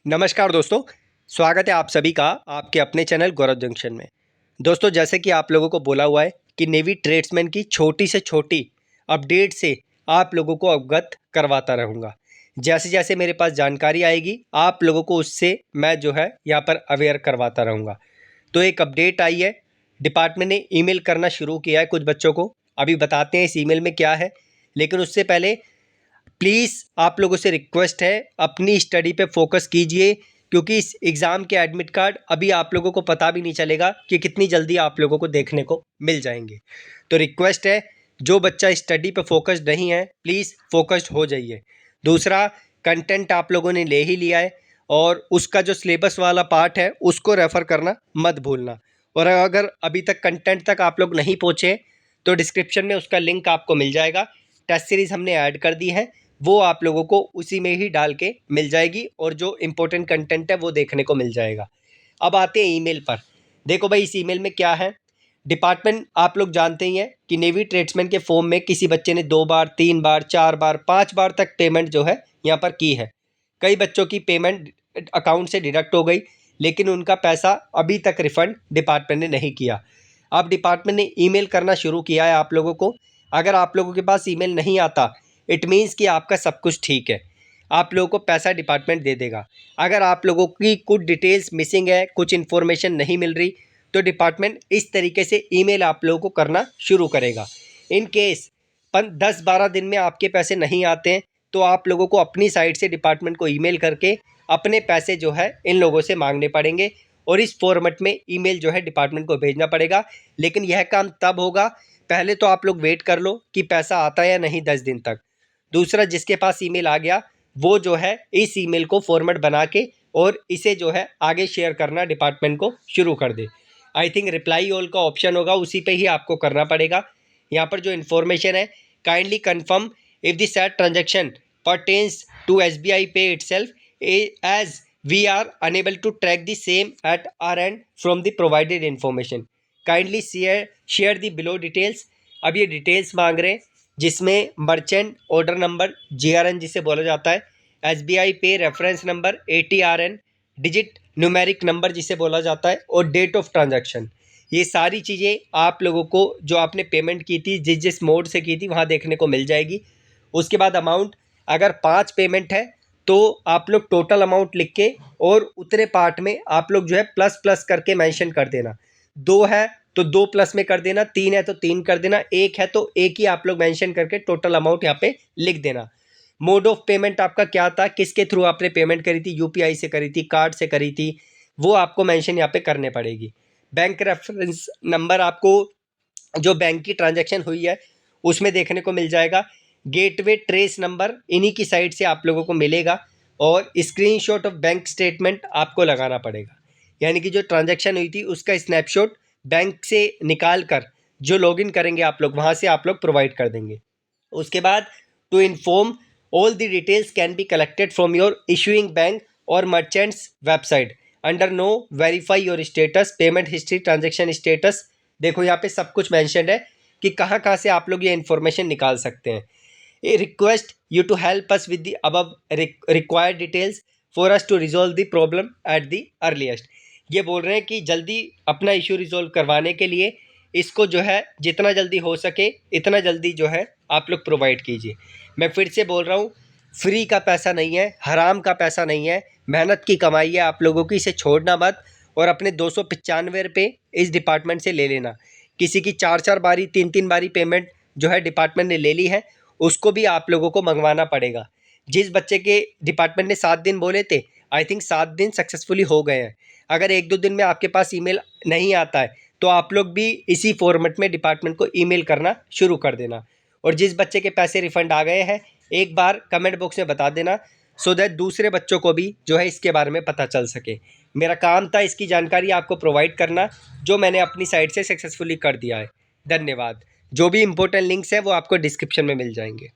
नमस्कार दोस्तों, स्वागत है आप सभी का आपके अपने चैनल गौरव जंक्शन में। दोस्तों, जैसे कि आप लोगों को बोला हुआ है कि नेवी ट्रेड्समैन की छोटी से छोटी अपडेट से आप लोगों को अवगत करवाता रहूँगा। जैसे जैसे मेरे पास जानकारी आएगी आप लोगों को उससे मैं जो है यहाँ पर अवेयर करवाता रहूँगा। तो एक अपडेट आई है, डिपार्टमेंट ने ईमेल करना शुरू किया है कुछ बच्चों को। अभी बताते हैं इस ईमेल में क्या है, लेकिन उससे पहले प्लीज़ आप लोगों से रिक्वेस्ट है, अपनी स्टडी पे फोकस कीजिए, क्योंकि इस एग्ज़ाम के एडमिट कार्ड अभी आप लोगों को पता भी नहीं चलेगा कि कितनी जल्दी आप लोगों को देखने को मिल जाएंगे। तो रिक्वेस्ट है, जो बच्चा स्टडी पे फोकस्ड नहीं है प्लीज़ फोकस्ड हो जाइए। दूसरा, कंटेंट आप लोगों ने ले ही लिया है और उसका जो सिलेबस वाला पार्ट है उसको रेफ़र करना मत भूलना। और अगर अभी तक कंटेंट तक आप लोग नहीं पहुँचे तो डिस्क्रिप्शन में उसका लिंक आपको मिल जाएगा। टेस्ट सीरीज़ हमने ऐड कर दी है, वो आप लोगों को उसी में ही डाल के मिल जाएगी और जो इम्पोर्टेंट कंटेंट है वो देखने को मिल जाएगा। अब आते हैं ईमेल पर। देखो भाई, इस ईमेल में क्या है। डिपार्टमेंट आप लोग जानते ही हैं कि नेवी ट्रेड्समैन के फॉर्म में किसी बच्चे ने 2 बार, 3 बार, 4 बार, 5 बार तक पेमेंट जो है यहाँ पर की है। कई बच्चों की पेमेंट अकाउंट से डिडक्ट हो गई, लेकिन उनका पैसा अभी तक रिफ़ंड डिपार्टमेंट ने नहीं किया। अब डिपार्टमेंट ने ईमेल करना शुरू किया है आप लोगों को। अगर आप लोगों के पास ईमेल नहीं आता, इट मीन्स कि आपका सब कुछ ठीक है, आप लोगों को पैसा डिपार्टमेंट दे देगा। अगर आप लोगों की कुछ डिटेल्स मिसिंग है, कुछ इन्फॉर्मेशन नहीं मिल रही, तो डिपार्टमेंट इस तरीके से ईमेल आप लोगों को करना शुरू करेगा। इन केस 10-12 दिन में आपके पैसे नहीं आते हैं तो आप लोगों को अपनी साइड से डिपार्टमेंट को ईमेल करके अपने पैसे जो है इन लोगों से मांगने पड़ेंगे और इस फॉर्मेट में ईमेल जो है डिपार्टमेंट को भेजना पड़ेगा। लेकिन यह काम तब होगा, पहले तो आप लोग वेट कर लो कि पैसा आता है या नहीं 10 दिन तक। दूसरा, जिसके पास ईमेल आ गया वो जो है इस ईमेल को फॉर्मेट बना के और इसे जो है आगे शेयर करना डिपार्टमेंट को शुरू कर दे। आई थिंक रिप्लाई ऑल का ऑप्शन होगा, उसी पे ही आपको करना पड़ेगा। यहाँ पर जो इन्फॉर्मेशन है, kindly confirm if the sad transaction pertains to SBI Pay itself as we are unable to track the same at our end from the provided information. Kindly share the below details. अब ये details मांग रहे हैं जिसमें merchant order number GRN जिसे बोला जाता है, SBI पे reference number ATRN, digit numeric number जिसे बोला जाता है, और डेट ऑफ ट्रांजैक्शन। ये सारी चीज़ें आप लोगों को जो आपने पेमेंट की थी जिस जिस मोड से की थी वहाँ देखने को मिल जाएगी। उसके बाद अमाउंट, अगर 5 पेमेंट है तो आप लोग टोटल अमाउंट लिख के और उतने पार्ट में आप लोग जो है प्लस प्लस करके मेंशन कर देना। 2 है तो 2 प्लस में कर देना, 3 है तो 3 कर देना, 1 है तो 1 ही आप लोग मेंशन करके टोटल अमाउंट यहाँ पे लिख देना। मोड ऑफ पेमेंट आपका क्या था, किसके थ्रू आपने पेमेंट करी थी, UPI से करी थी, कार्ड से करी थी, वो आपको मेंशन यहाँ पे करने पड़ेगी। बैंक रेफरेंस नंबर आपको जो बैंक की ट्रांजैक्शन हुई है उसमें देखने को मिल जाएगा। गेटवे ट्रेस नंबर इन्हीं की साइड से आप लोगों को मिलेगा और स्क्रीनशॉट ऑफ बैंक स्टेटमेंट आपको लगाना पड़ेगा। यानी कि जो ट्रांजैक्शन हुई थी उसका स्नैपशॉट बैंक से निकाल कर जो लॉगिन करेंगे आप लोग, वहाँ से आप लोग प्रोवाइड कर देंगे। उसके बाद to inform all the details can be collected from your issuing bank और merchants website under know verify your status, payment history, transaction status. देखो यहाँ पे सब कुछ मैंशन है कि कहाँ कहाँ से आप लोग ये इन्फॉर्मेशन निकाल सकते हैं। A request you to help us with the above required details for us to resolve the problem at the earliest. ये बोल रहे हैं कि जल्दी अपना इशू रिजोल्व करवाने के लिए इसको जो है जितना जल्दी हो सके इतना जल्दी जो है आप लोग प्रोवाइड कीजिए। मैं फिर से बोल रहा हूँ, फ्री का पैसा नहीं है, हराम का पैसा नहीं है, मेहनत की कमाई है आप लोगों की, इसे छोड़ना मत। और अपने 295 रुपये इस डिपार्टमेंट से ले लेना। किसी की 4-4 बारी, 3-3 बारी पेमेंट जो है डिपार्टमेंट ने ले ली है, उसको भी आप लोगों को मंगवाना पड़ेगा। जिस बच्चे के डिपार्टमेंट ने 7 दिन बोले थे, आई थिंक 7 दिन सक्सेसफुली हो गए हैं। अगर 1-2 दिन में आपके पास ईमेल नहीं आता है तो आप लोग भी इसी फॉर्मेट में डिपार्टमेंट को ईमेल करना शुरू कर देना। और जिस बच्चे के पैसे रिफ़ंड आ गए हैं एक बार कमेंट बॉक्स में बता देना, सो दैट दूसरे बच्चों को भी जो है इसके बारे में पता चल सके। मेरा काम था इसकी जानकारी आपको प्रोवाइड करना, जो मैंने अपनी साइड से सक्सेसफुली कर दिया है। धन्यवाद। जो भी इंपॉर्टेंट लिंक्स हैं वो आपको डिस्क्रिप्शन में मिल जाएंगे।